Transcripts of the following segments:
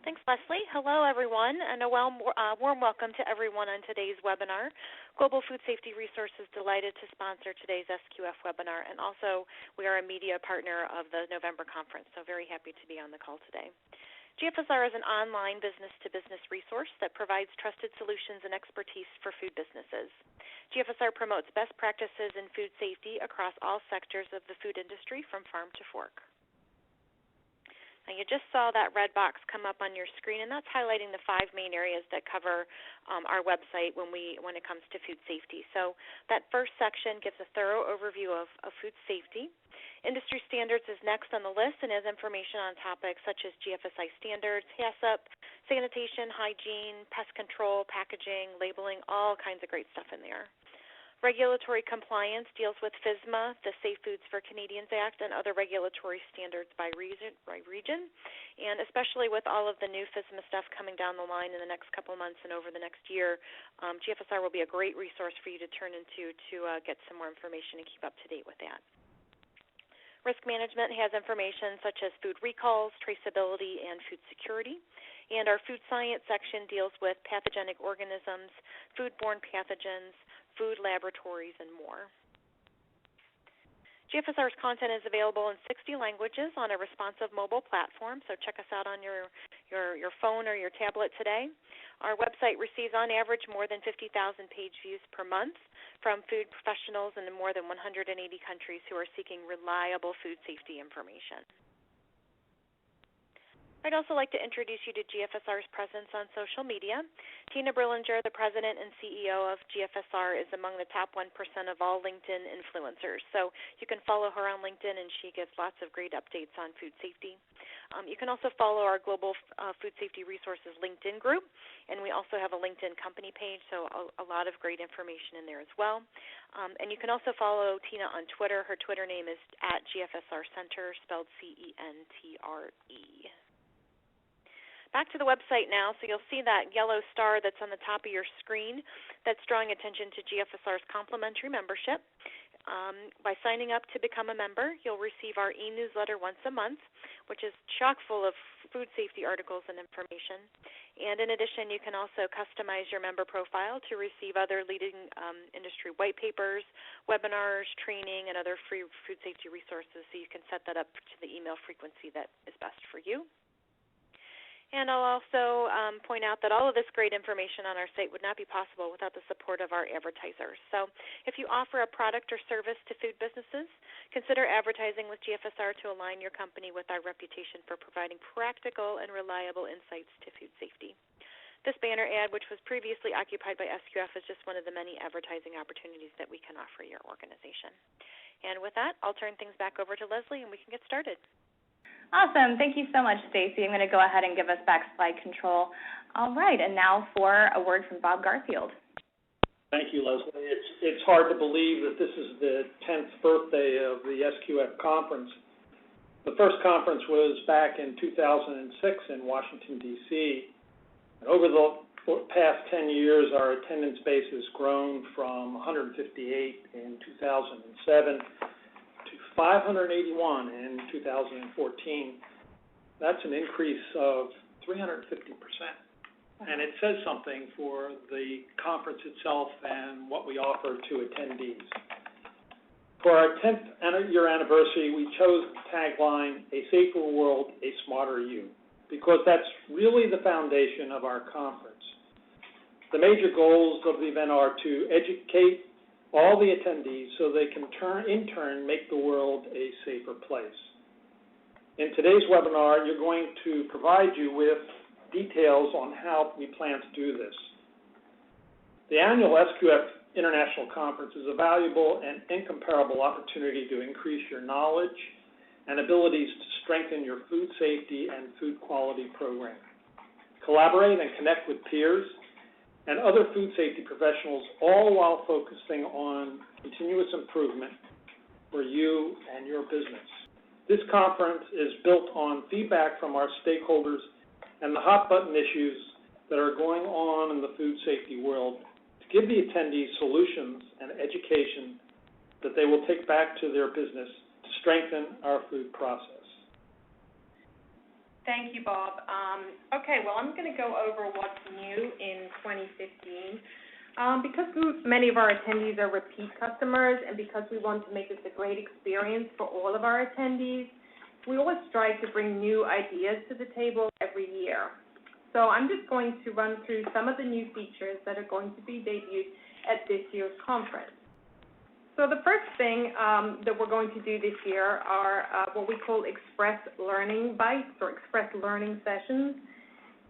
Thanks, Leslie. Hello, everyone, and a warm welcome to everyone on today's webinar. Global Food Safety Resources delighted to sponsor today's SQF webinar, and also we are a media partner of the November conference, so very happy to be on the call today. GFSR is an online business-to-business resource that provides trusted solutions and expertise for food businesses. GFSR promotes best practices in food safety across all sectors of the food industry from farm to fork. Now, you just saw that red box come up on your screen, and that's highlighting the 5 main areas that cover our website when it comes to food safety. So that first section gives a thorough overview of food safety. Industry standards is next on the list and has information on topics such as GFSI standards, HACCP, sanitation, hygiene, pest control, packaging, labeling, all kinds of great stuff in there. Regulatory compliance deals with FSMA, the Safe Foods for Canadians Act, and other regulatory standards by region. And especially with all of the new FSMA stuff coming down the line in the next couple months and over the next year, GFSR will be a great resource for you to turn into to get some more information and keep up to date with that. Risk management has information such as food recalls, traceability, and food security. And our food science section deals with pathogenic organisms, foodborne pathogens, food laboratories, and more. GFSR's content is available in 60 languages on a responsive mobile platform, so check us out on your phone or your tablet today. Our website receives on average more than 50,000 page views per month from food professionals in more than 180 countries who are seeking reliable food safety information. I'd also like to introduce you to GFSR's presence on social media. Tina Brillinger, the president and CEO of GFSR, is among the top 1% of all LinkedIn influencers. So you can follow her on LinkedIn, and she gives lots of great updates on food safety. You can also follow our Global Food Safety Resources LinkedIn group, and we also have a LinkedIn company page, so a lot of great information in there as well. And you can also follow Tina on Twitter. Her Twitter name is @GFSR Center, spelled CENTRE. Back to the website now, so you'll see that yellow star that's on the top of your screen that's drawing attention to GFSR's complimentary membership. By signing up to become a member, you'll receive our e-newsletter once a month, which is chock full of food safety articles and information. And in addition, you can also customize your member profile to receive other leading industry white papers, webinars, training, and other free food safety resources, so you can set that up to the email frequency that is best for you. And I'll also point out that all of this great information on our site would not be possible without the support of our advertisers. So if you offer a product or service to food businesses, consider advertising with GFSR to align your company with our reputation for providing practical and reliable insights to food safety. This banner ad, which was previously occupied by SQF, is just one of the many advertising opportunities that we can offer your organization. And with that, I'll turn things back over to Leslie, and we can get started. Awesome. Thank you so much, Stacy. I'm going to go ahead and give us back slide control. All right, and now for a word from Bob Garfield. Thank you, Leslie. It's hard to believe that this is the 10th birthday of the SQF Conference. The first conference was back in 2006 in Washington, D.C. And over the past 10 years, our attendance base has grown from 158 in 2007 581 in 2014. That's an increase of 350%. And it says something for the conference itself and what we offer to attendees. For our 10th year anniversary, we chose the tagline, "A safer world, a smarter you," because that's really the foundation of our conference. The major goals of the event are to educate all the attendees so they can in turn make the world a safer place. In today's webinar, you're going to provide you with details on how we plan to do this. The annual SQF International Conference is a valuable and incomparable opportunity to increase your knowledge and abilities to strengthen your food safety and food quality program. Collaborate and connect with peers and other food safety professionals, all while focusing on continuous improvement for you and your business. This conference is built on feedback from our stakeholders and the hot-button issues that are going on in the food safety world to give the attendees solutions and education that they will take back to their business to strengthen our food process. Thank you, Bob. Okay, well, I'm going to go over what's new in 2015. Because many of our attendees are repeat customers and because we want to make this a great experience for all of our attendees, we always strive to bring new ideas to the table every year. So I'm just going to run through some of the new features that are going to be debuted at this year's conference. So the first thing that we're going to do this year are what we call Express Learning Bites or Express Learning Sessions.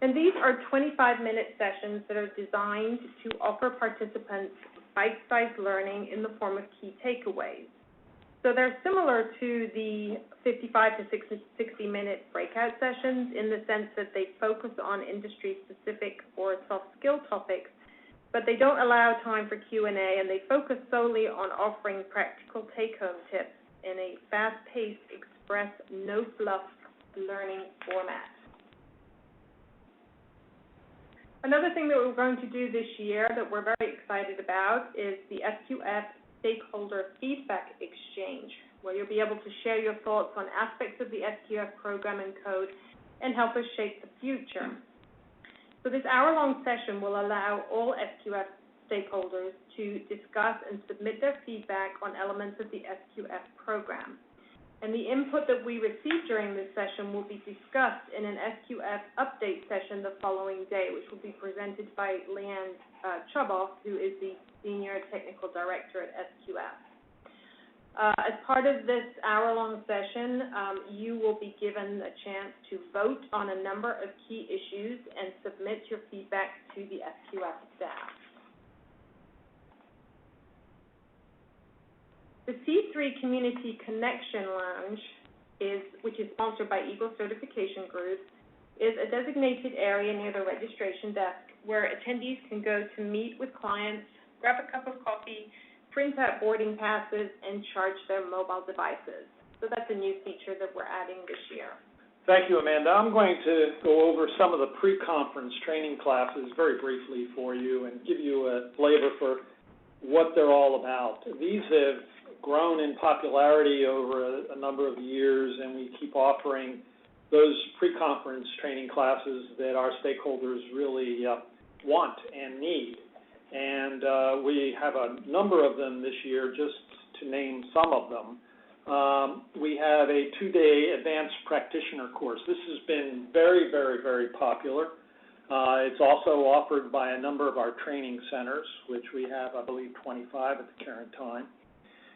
And these are 25-minute sessions that are designed to offer participants bite-sized learning in the form of key takeaways. So they're similar to the 55 to 60-minute breakout sessions in the sense that they focus on industry-specific or soft skill topics, but they don't allow time for Q&A, and they focus solely on offering practical take-home tips in a fast-paced, express, no-fluff learning format. Another thing that we're going to do this year that we're very excited about is the SQF Stakeholder Feedback Exchange, where you'll be able to share your thoughts on aspects of the SQF program and code and help us shape the future. So this hour-long session will allow all SQF stakeholders to discuss and submit their feedback on elements of the SQF program. And the input that we receive during this session will be discussed in an SQF update session the following day, which will be presented by Leanne Chuboff, who is the Senior Technical Director at SQF. As part of this hour-long session, you will be given a chance to vote on a number of key issues and submit your feedback to the SQF staff. The C3 Community Connection Lounge, which is sponsored by Eagle Certification Group, is a designated area near the registration desk where attendees can go to meet with clients, grab a cup of coffee, print out boarding passes, and charge their mobile devices. So that's a new feature that we're adding this year. Thank you, Amanda. I'm going to go over some of the pre-conference training classes very briefly for you and give you a flavor for what they're all about. These have grown in popularity over a number of years, and we keep offering those pre-conference training classes that our stakeholders really want and need. And we have a number of them this year, just to name some of them. We have a 2-day advanced practitioner course. This has been very, very, very popular. It's also offered by a number of our training centers, which we have, I believe, 25 at the current time.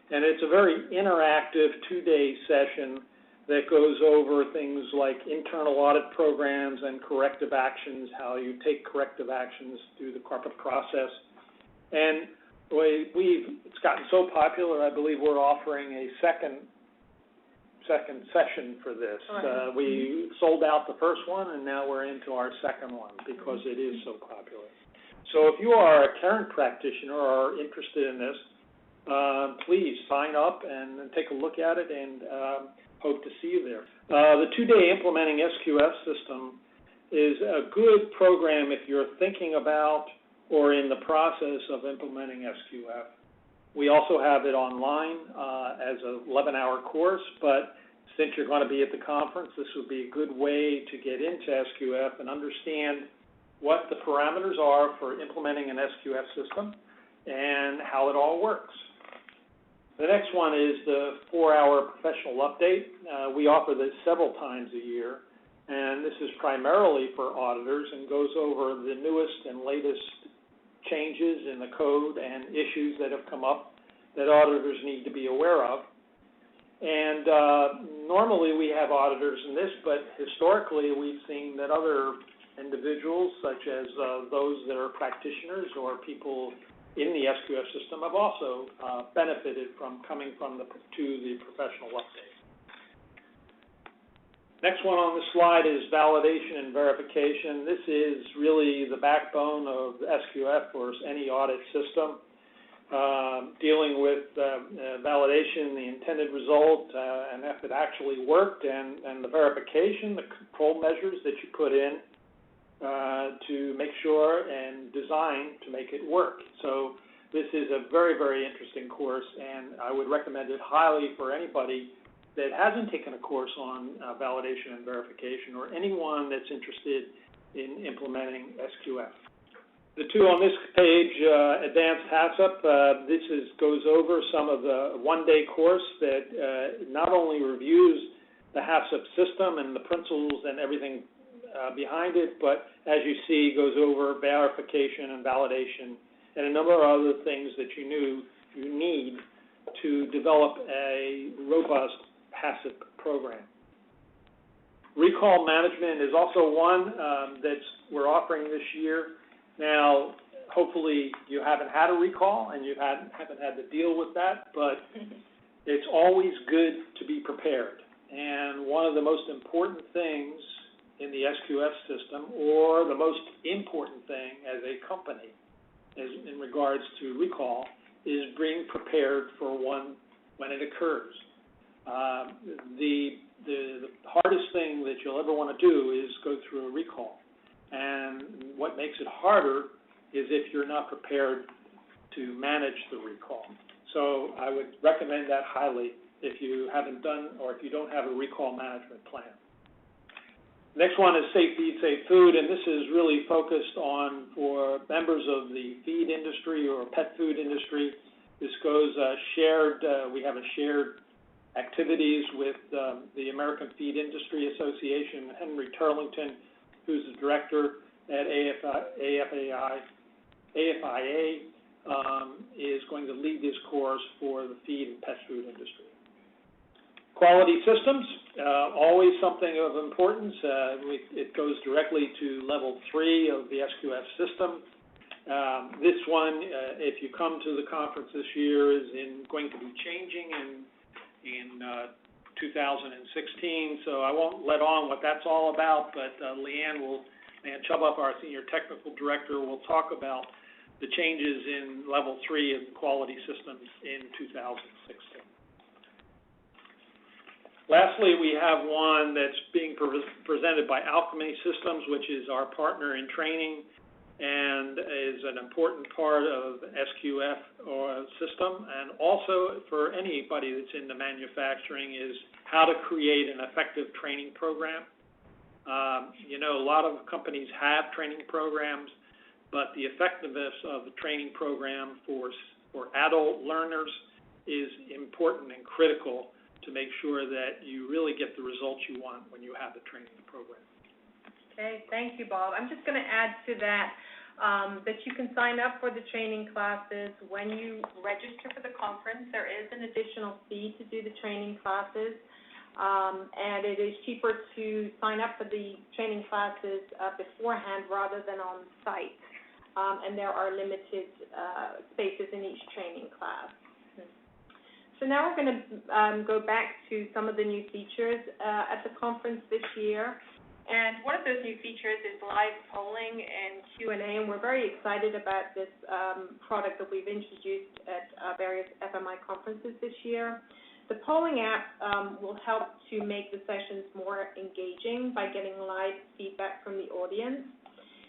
And it's a very interactive 2-day session that goes over things like internal audit programs and corrective actions, how you take corrective actions through the corporate process. And it's gotten so popular, I believe we're offering a second session for this. We sold out the first one, and now we're into our second one because it is so popular. So if you are a current practitioner or are interested in this, please sign up and take a look at it, and hope to see you there. The 2-day Implementing SQF system is a good program if you're thinking about or in the process of implementing SQF. We also have it online as an 11-hour course, but since you're going to be at the conference, this would be a good way to get into SQF and understand what the parameters are for implementing an SQF system and how it all works. The next one is the 4-hour professional update. We offer this several times a year, and this is primarily for auditors and goes over the newest and latest changes in the code and issues that have come up that auditors need to be aware of. And normally we have auditors in this, but historically we've seen that other individuals, such as those that are practitioners or people in the SQF system, have also benefited from coming to the professional update. Next one on the slide is validation and verification. This is really the backbone of SQF or any audit system, dealing with validation, the intended result, and if it actually worked, and the verification, the control measures that you put in to make sure and design to make it work. So this is a very, very interesting course, and I would recommend it highly for anybody that hasn't taken a course on validation and verification, or anyone that's interested in implementing SQF. The two on this page, Advanced HACCP, this goes over some of the one-day course that not only reviews the HACCP system and the principles and everything behind it, but as you see, goes over verification and validation and a number of other things that you need to develop a robust HACCP program. Recall management is also one that we're offering this year. Now, hopefully you haven't had a recall and you haven't had to deal with that, but it's always good to be prepared. And one of the most important things in the SQF system, or the most important thing as a company in regards to recall, is being prepared for one when it occurs. The hardest thing that you'll ever want to do is go through a recall. And what makes it harder is if you're not prepared to manage the recall. So I would recommend that highly if you haven't done, or if you don't have a recall management plan. Next one is Safe Feed, Safe Food, and this is really focused on for members of the feed industry or pet food industry. This goes shared, we have a shared activities with the American Feed Industry Association. Henry Turlington, who's the director at AFIA, is going to lead this course for the feed and pet food industry. Quality systems, always something of importance. It goes directly to level 3 of the SQF system. This one, if you come to the conference this year, is going to be changing in 2016, so I won't let on what that's all about, but Leanne Chubbop, our Senior Technical Director, will talk about the changes in level 3 of quality systems in 2016. Lastly, we have one that's being presented by Alchemy Systems, which is our partner in training and is an important part of SQF system, and also for anybody that's in the manufacturing, is how to create an effective training program. You know, a lot of companies have training programs, but the effectiveness of the training program for adult learners is important and critical to make sure that you really get the results you want when you have the training program. Okay, thank you, Bob. I'm just going to add to that that you can sign up for the training classes when you register for the conference. There is an additional fee to do the training classes, and it is cheaper to sign up for the training classes beforehand rather than on site, and there are limited spaces in each training class. So now we're going to go back to some of the new features at the conference this year. And one of those new features is live polling and Q&A, and we're very excited about this product that we've introduced at various FMI conferences this year. The polling app will help to make the sessions more engaging by getting live feedback from the audience.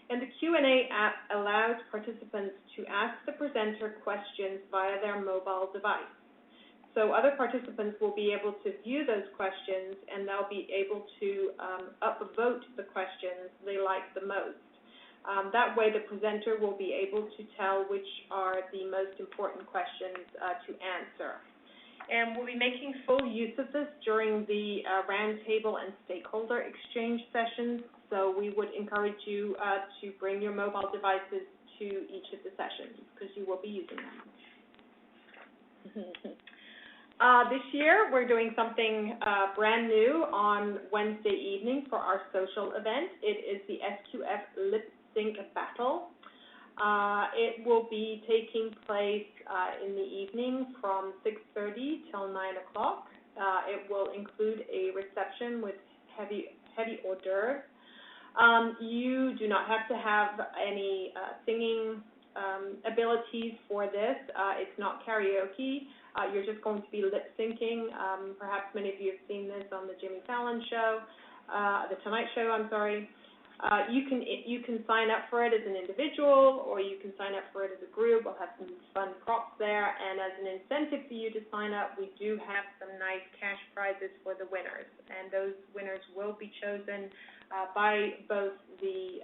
And the Q&A app allows participants to ask the presenter questions via their mobile device. So other participants will be able to view those questions, and they'll be able to upvote the questions they like the most. That way the presenter will be able to tell which are the most important questions to answer. And we'll be making full use of this during the roundtable and stakeholder exchange sessions, so we would encourage you to bring your mobile devices to each of the sessions because you will be using them. This year, we're doing something brand new on Wednesday evening for our social event. It is the SQF Lip Sync Battle. It will be taking place in the evening from 6:30 till 9 o'clock. It will include a reception with heavy hors d'oeuvres. You do not have to have any singing abilities for this. It's not karaoke. You're just going to be lip syncing. Perhaps many of you have seen this on the Jimmy Fallon show, the Tonight Show, I'm sorry. You can sign up for it as an individual, or you can sign up for it as a group. We'll have some fun props there, and as an incentive for you to sign up, we do have some nice cash prizes for the winners, and those winners will be chosen by both the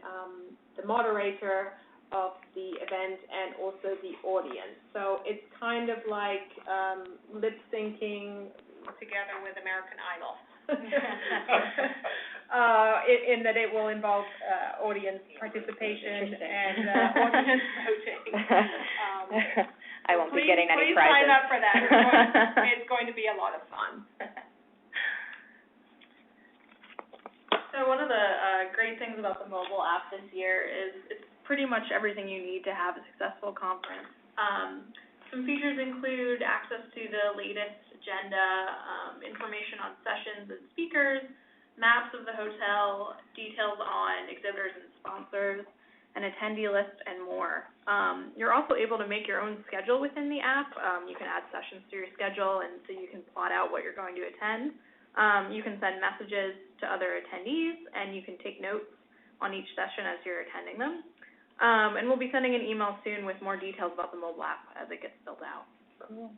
moderator of the event and also the audience. So it's kind of like lip syncing together with American Idol. In that it will involve audience participation and audience voting. I won't be getting any prizes. Please sign up for that. It's going to be a lot of fun. So one of the great things about the mobile app this year is it's pretty much everything you need to have a successful conference. Some features include access to the latest agenda, information on sessions and speakers, maps of the hotel, details on exhibitors and sponsors, an attendee list, and more. You're also able to make your own schedule within the app. You can add sessions to your schedule, and so you can plot out what you're going to attend. You can send messages to other attendees, and you can take notes on each session as you're attending them. And we'll be sending an email soon with more details about the mobile app as it gets built out. Cool.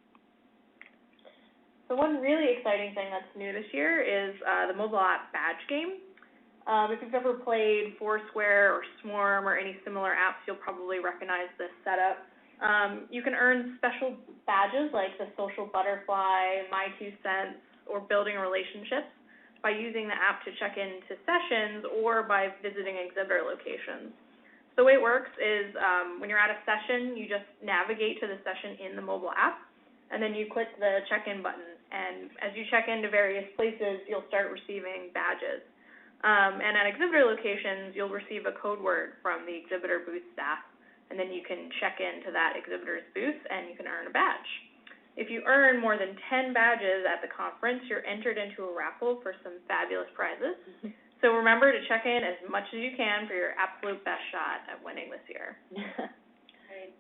So one really exciting thing that's new this year is the mobile app badge game. If you've ever played Foursquare or Swarm or any similar apps, you'll probably recognize this setup. You can earn special badges like the Social Butterfly, My 2 Cents, or Building Relationships by using the app to check into sessions or by visiting exhibitor locations. So the way it works is when you're at a session, you just navigate to the session in the mobile app, and then you click the check-in button. And as you check into various places, you'll start receiving badges. And at exhibitor locations, you'll receive a code word from the exhibitor booth staff, and then you can check into that exhibitor's booth and you can earn a badge. If you earn more than 10 badges at the conference, you're entered into a raffle for some fabulous prizes. So remember to check in as much as you can for your absolute best shot at winning this year.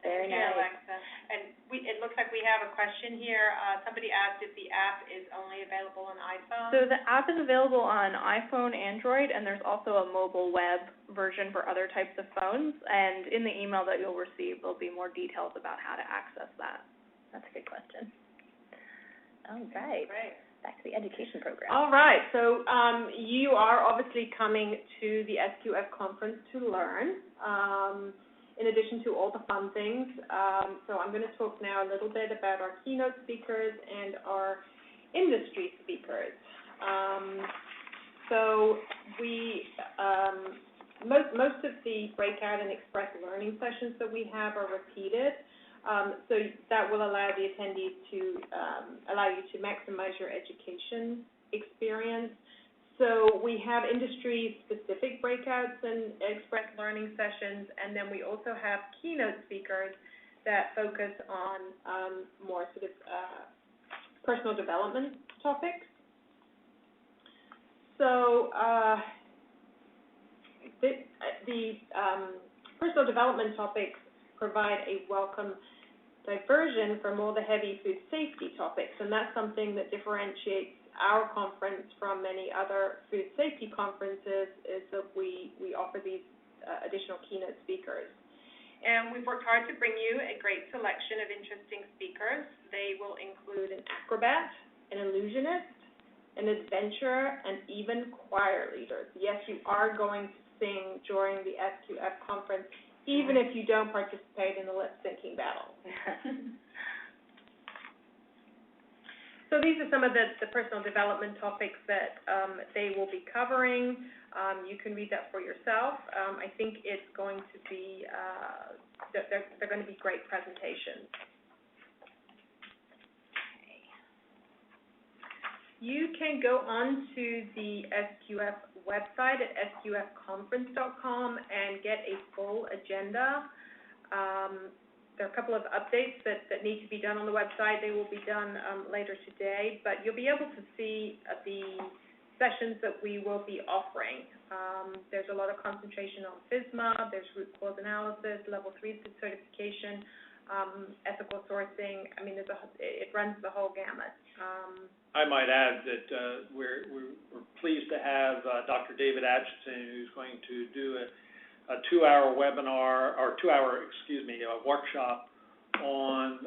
Very Thank you, nice. Alexa. And it looks like we have a question here. Somebody asked if the app is only available on iPhone. So the app is available on iPhone, Android, and there's also a mobile web version for other types of phones. And in the email that you'll receive, there'll be more details about how to access that. That's a good question. All right. Great. Back to the education program. All right. So you are obviously coming to the SQF conference to learn. In addition to all the fun things. So I'm going to talk now a little bit about our keynote speakers and our industry speakers. So we, most of the breakout and express learning sessions that we have are repeated. So that will allow the attendees to, allow you to maximize your education experience. So we have industry-specific breakouts and express learning sessions, and then we also have keynote speakers that focus on more sort of personal development topics. So the personal development topics provide a welcome diversion from all the heavy food safety topics, and that's something that differentiates our conference from many other food safety conferences is that we offer these additional keynote speakers. And we've worked hard to bring you a great selection of interesting speakers. They will include an acrobat, an illusionist, an adventurer, and even choir leaders. Yes, you are going to sing during the SQF conference, even if you don't participate in the lip-syncing battle. So these are some of the personal development topics that they will be covering. You can read that for yourself. I think it's going to be, they're going to be great presentations. You can go on to the SQF website at sqfconference.com and get a full agenda. There are a couple of updates that need to be done on the website. They will be done later today, but you'll be able to see the sessions that we will be offering. There's a lot of concentration on FSMA, there's root cause analysis, level 3 certification, ethical sourcing. I mean, it runs the whole gamut. I might add that we're pleased to have Dr. David Atchison, who's going to do a 2-hour webinar, or a workshop on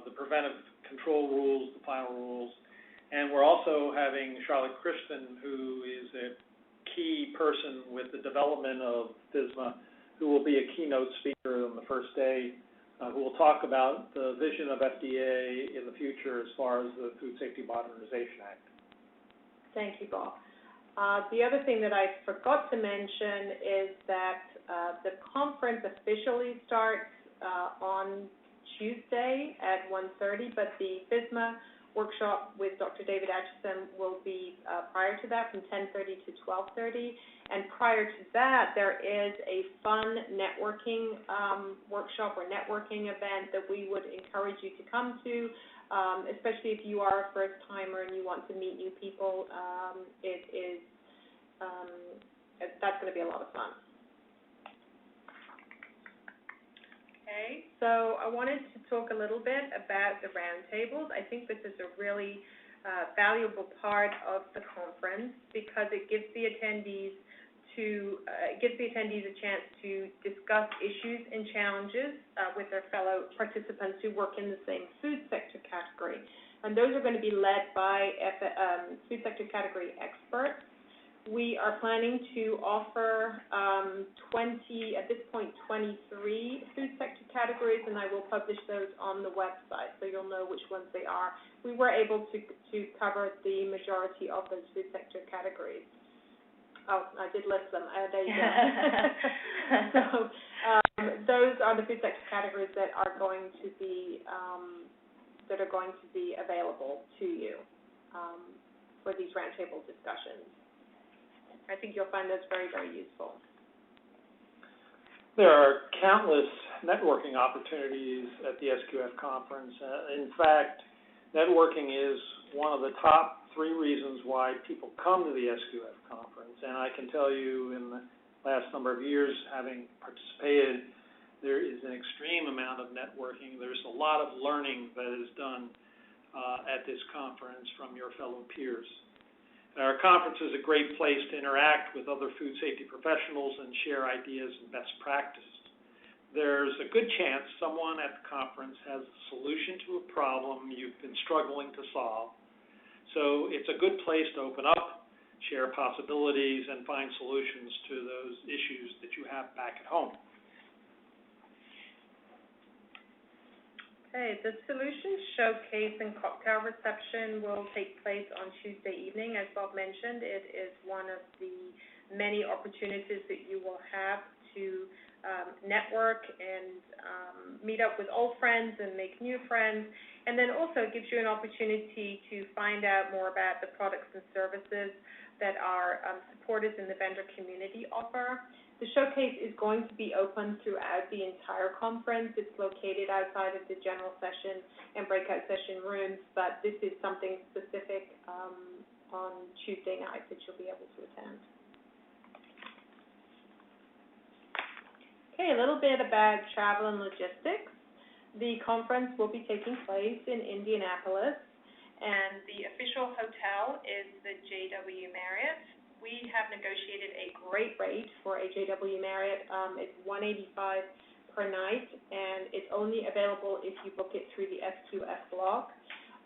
the preventive control rules, the final rules. And we're also having Charlotte Christen, who is a key person with the development of FSMA, who will be a keynote speaker on the first day, who will talk about the vision of FDA in the future as far as the Food Safety Modernization Act. Thank you, Bob. The other thing that I forgot to mention is that the conference officially starts on Tuesday at 1:30, but the FSMA workshop with Dr. David Atchison will be prior to that, from 10:30 to 12:30. And prior to that, there is a fun networking workshop or networking event that we would encourage you to come to, especially if you are a first-timer and you want to meet new people. That's going to be a lot of fun. Okay, so I wanted to talk a little bit about the roundtables. I think this is a really valuable part of the conference because it gives the attendees a chance to discuss issues and challenges with their fellow participants who work in the same food sector category. And those are going to be led by food sector category experts. We are planning to offer 23 food sector categories, and I will publish those on the website, so you'll know which ones they are. We were able to cover the majority of those food sector categories. Oh, I did list them. There you go. So those are the food sector categories that are going to be available to you for these roundtable discussions. I think you'll find those very, very useful. There are countless networking opportunities at the SQF conference. In fact, networking is one of the top 3 reasons why people come to the SQF conference. And I can tell you in the last number of years, having participated, there is an extreme amount of networking. There's a lot of learning that is done at this conference from your fellow peers. Our conference is a great place to interact with other food safety professionals and share ideas and best practices. There's a good chance someone at the conference has a solution to a problem you've been struggling to solve. So it's a good place to open up, share possibilities, and find solutions to those issues that you have back at home. Okay, the Solutions Showcase and Cocktail Reception will take place on Tuesday evening. As Bob mentioned, it is one of the many opportunities that you will have to network and meet up with old friends and make new friends. And then also gives you an opportunity to find out more about the products and services that our supporters in the vendor community offer. The showcase is going to be open throughout the entire conference. It's located outside of the general session and breakout session rooms, but this is something specific on Tuesday night that you'll be able to attend. Okay, a little bit about travel and logistics. The conference will be taking place in Indianapolis, and the official hotel is the JW Marriott. We have negotiated a great rate for a JW Marriott. It's $185 per night, and it's only available if you book it through the SQF blog.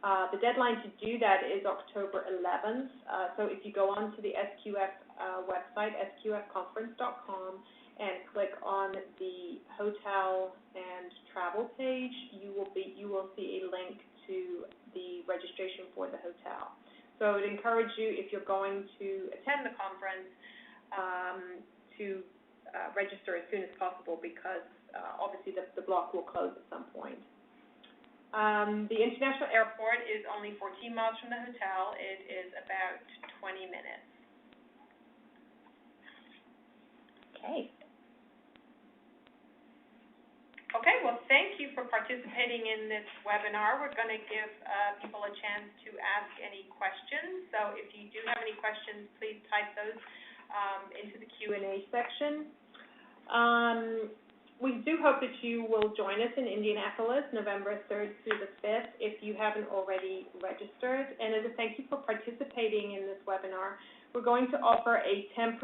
The deadline to do that is October 11th. So if you go on to the SQF website, sqfconference.com, and click on the hotel and travel page, you will see a link to the registration for the hotel. So I would encourage you, if you're going to attend the conference, to register as soon as possible because obviously the block will close at some point. The international airport is only 14 miles from the hotel. It is about 20 minutes. Okay. Okay, well, thank you for participating in this webinar. We're going to give people a chance to ask any questions. So if you do have any questions, please type those into the Q&A section. We do hope that you will join us in Indianapolis, November 3rd through the 5th, if you haven't already registered. And as a thank you for participating in this webinar, we're going to offer a 10%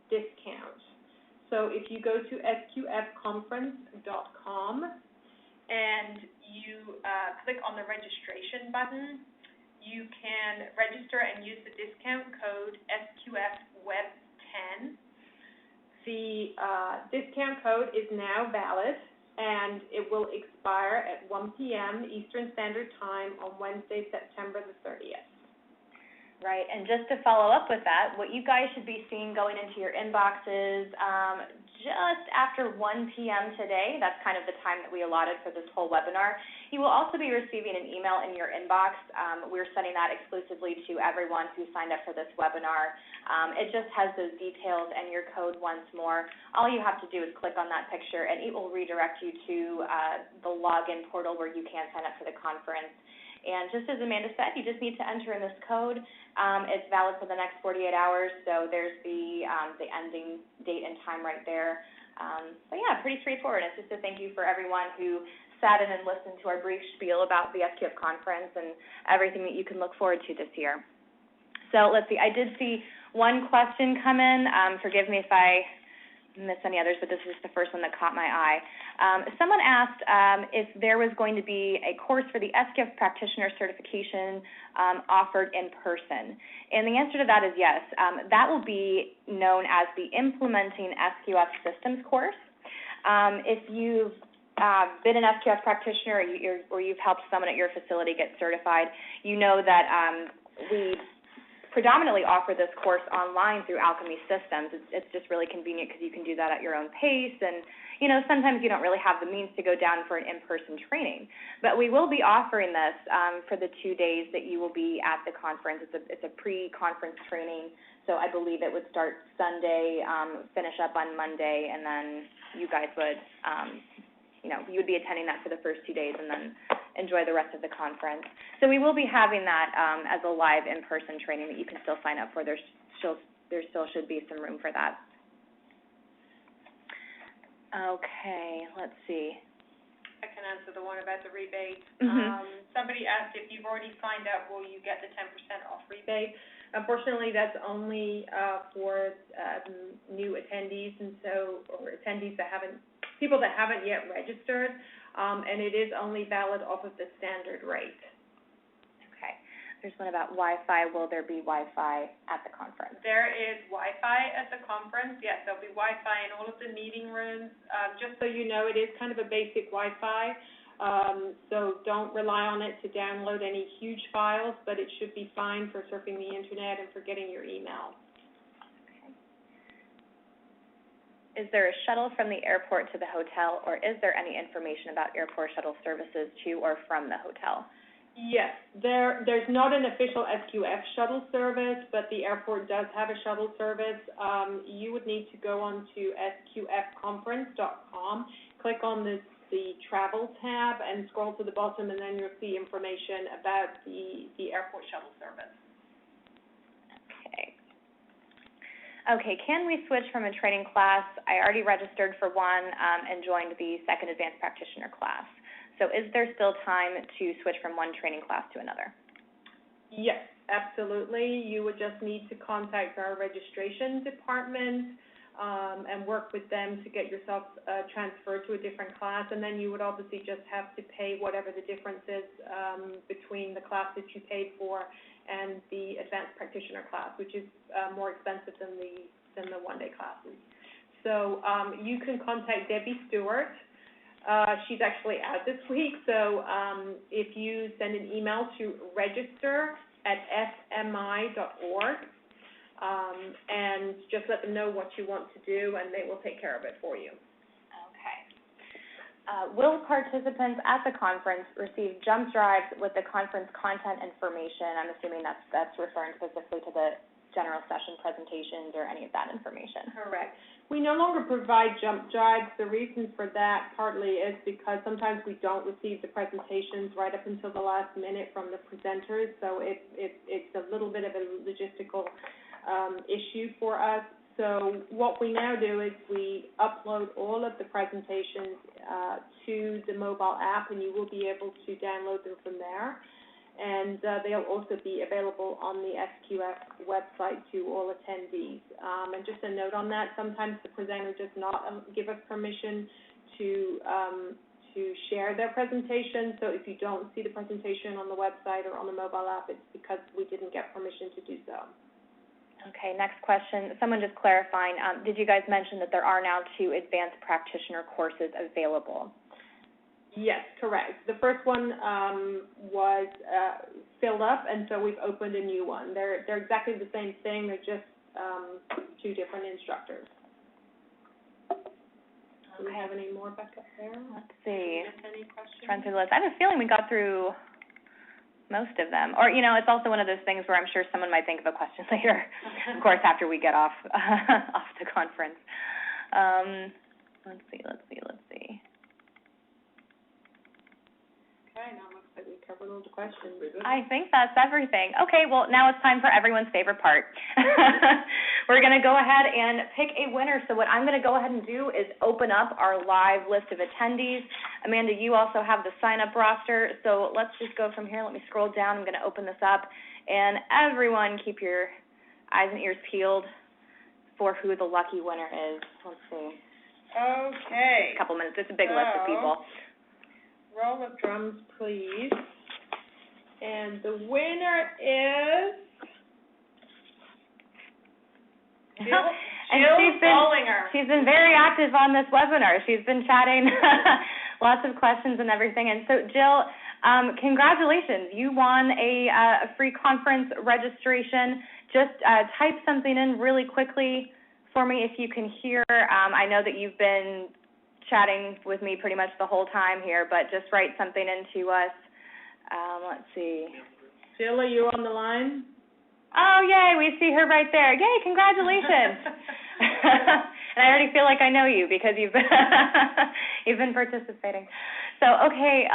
discount. So if you go to sqfconference.com and you click on the registration button, you can register and use the discount code SQFWeb10. The discount code is now valid, and it will expire at 1 p.m. Eastern Standard Time on Wednesday, September the 30th. Right, and just to follow up with that, what you guys should be seeing going into your inboxes just after 1 p.m. today, that's kind of the time that we allotted for this whole webinar, you will also be receiving an email in your inbox. We're sending that exclusively to everyone who signed up for this webinar. It just has those details and your code once more. All you have to do is click on that picture, and it will redirect you to the login portal where you can sign up for the conference. And just as Amanda said, you just need to enter in this code. It's valid for the next 48 hours, so there's the ending date and time right there. So yeah, pretty straightforward. It's just a thank you for everyone who sat in and listened to our brief spiel about the SQF conference and everything that you can look forward to this year. So let's see, I did see one question come in. Forgive me if I miss any others, but this is the first one that caught my eye. Someone asked if there was going to be a course for the SQF Practitioner Certification offered in person. And the answer to that is yes. That will be known as the Implementing SQF Systems course. If you've been an SQF practitioner or you've helped someone at your facility get certified, you know that we predominantly offer this course online through Alchemy Systems. It's just really convenient because you can do that at your own pace, and sometimes you don't really have the means to go down for an in-person training. But we will be offering this for the 2 days that you will be at the conference. It's a pre-conference training, so I believe it would start Sunday, finish up on Monday, and then you guys would, you would be attending that for the first 2 days and then enjoy the rest of the conference. So we will be having that as a live in-person training that you can still sign up for. There still should be some room for that. Okay, let's see. I can answer the one about the rebate. Mm-hmm. Somebody asked if you've already signed up, will you get the 10% off rebate? Unfortunately, that's only for new attendees, or attendees that people that haven't yet registered, and it is only valid off of the standard rate. Okay. There's one about Wi-Fi. Will there be Wi-Fi at the conference? There is Wi-Fi at the conference. Yes, there'll be Wi-Fi in all of the meeting rooms. Just so you know, it is kind of a basic Wi-Fi, so don't rely on it to download any huge files, but it should be fine for surfing the internet and for getting your email. Is there a shuttle from the airport to the hotel, or is there any information about airport shuttle services to or from the hotel? Yes, there's not an official SQF shuttle service, but the airport does have a shuttle service. You would need to go on to SQFconference.com, click on the travel tab, and scroll to the bottom, and then you'll see information about the airport shuttle service. Okay, can we switch from a training class? I already registered for one and joined the second advanced practitioner class. So is there still time to switch from one training class to another? Yes, absolutely. You would just need to contact our registration department and work with them to get yourself transferred to a different class, and then you would obviously just have to pay whatever the difference is between the class that you paid for and the advanced practitioner class, which is more expensive than the one-day classes. So you can contact Debbie Stewart. She's actually out this week, so if you send an email to register@smi.org and just let them know what you want to do, and they will take care of it for you. Will participants at the conference receive jump drives with the conference content information? I'm assuming that's referring specifically to the general session presentations or any of that information. Correct. We no longer provide jump drives. The reason for that partly is because sometimes we don't receive the presentations right up until the last minute from the presenters, so it's a little bit of a logistical issue for us. So what we now do is we upload all of the presentations to the mobile app, and you will be able to download them from there. And they'll also be available on the SQF website to all attendees. And just a note on that, sometimes the presenter does not give us permission to share their presentation. So if you don't see the presentation on the website or on the mobile app, it's because we didn't get permission to do so. Okay, next question. Someone just clarifying, did you guys mention that there are now 2 advanced practitioner courses available? Yes, correct. The first one was filled up, and so we've opened a new one. They're exactly the same thing. They're just 2 different instructors. Do we have any more back up there? Let's see. Any questions? Run through the list. I have a feeling we got through most of them. Or, it's also one of those things where I'm sure someone might think of a question later, of course, after we get off the conference. Let's see. Okay, now it looks like we covered all the questions. I think that's everything. Okay, well, now it's time for everyone's favorite part. We're going to go ahead and pick a winner. So what I'm going to go ahead and do is open up our live list of attendees. Amanda, you also have the sign-up roster. So let's just go from here. Let me scroll down. I'm going to open this up. And everyone, keep your eyes and ears peeled for who the lucky winner is. Let's see. Okay. Just a couple minutes. It's a big list of people. Roll of drums, please. And the winner is Jill Bollinger. She's been very active on this webinar. She's been chatting lots of questions and everything. And so, Jill, congratulations. You won a free conference registration. Just type something in really quickly for me if you can hear. I know that you've been chatting with me pretty much the whole time here, but just write something into us. Let's see. Jill, are you on the line? Oh, yay, we see her right there. Yay, congratulations. And I already feel like I know you because you've been participating. So, okay,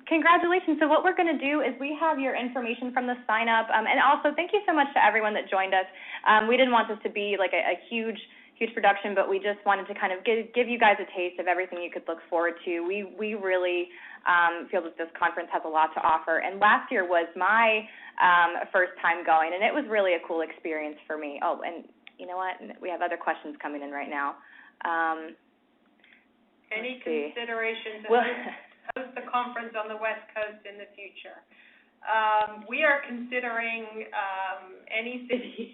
congratulations. So what we're going to do is we have your information from the sign-up. And also, thank you so much to everyone that joined us. We didn't want this to be like a huge production, but we just wanted to kind of give you guys a taste of everything you could look forward to. We really feel that this conference has a lot to offer. And last year was my first time going, and it was really a cool experience for me. Oh, and you know what? We have other questions coming in right now. Any considerations to host the conference on the West Coast in the future? We are considering any city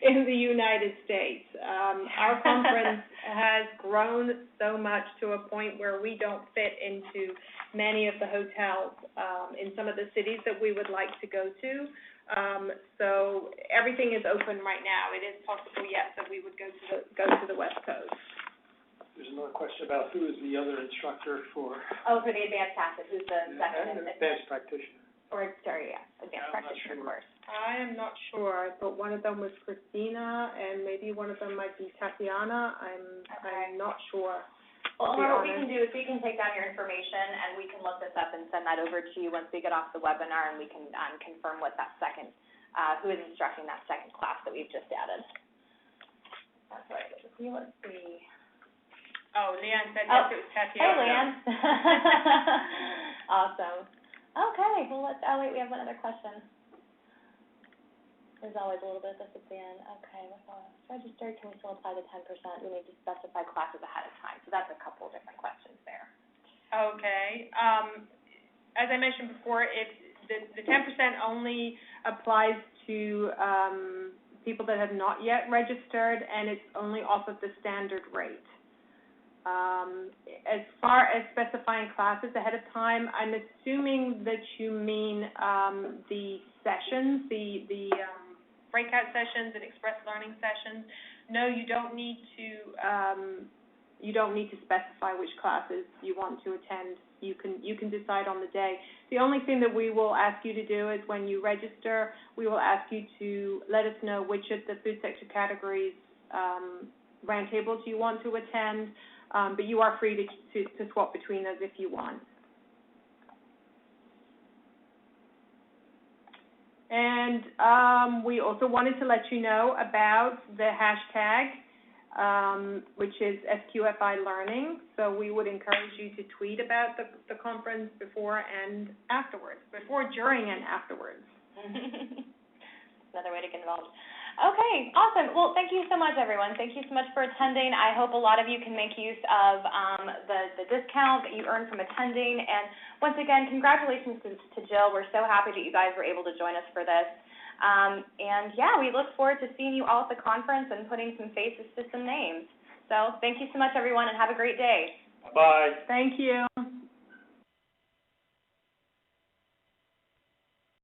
in the United States. Our conference has grown so much to a point where we don't fit into many of the hotels in some of the cities that we would like to go to. So everything is open right now. It is possible, yes, that we would go to the West Coast. There's another question about who is the other instructor for... Oh, for the advanced practice, who's the second? Advanced practitioner. Or, sorry, yeah, advanced practitioner course. I am not sure, but one of them was Christina, and maybe one of them might be Tatiana. I'm not sure. Well, what we can do is we can take down your information, and we can look this up and send that over to you once we get off the webinar, and we can confirm what that second, who is instructing that second class that we've just added. That's right. Let's see. Oh, Leanne said yes, it was Tatiana. Hey, Leanne. Awesome. Okay, well, wait, we have one other question. There's always a little bit of this at the end. Okay, what's all registered? Can we still apply the 10%? We need to specify classes ahead of time. So that's a couple of different questions there. Okay. As I mentioned before, the 10% only applies to people that have not yet registered, and it's only off of the standard rate. As far as specifying classes ahead of time, I'm assuming that you mean the sessions, the breakout sessions and express learning sessions. No, you don't need to specify which classes you want to attend. You can decide on the day. The only thing that we will ask you to do is when you register, we will ask you to let us know which of the food sector categories roundtables you want to attend. But you are free to swap between those if you want. And we also wanted to let you know about the hashtag which is SQFI Learning. So we would encourage you to tweet about the conference before and afterwards, before, during, and afterwards. Another way to get involved. Okay, awesome. Well, thank you so much, everyone. Thank you so much for attending. I hope a lot of you can make use of the discount that you earned from attending. And once again, congratulations to Jill. We're so happy that you guys were able to join us for this. And yeah, we look forward to seeing you all at the conference and putting some faces to some names. So thank you so much, everyone, and have a great day. Bye. Thank you.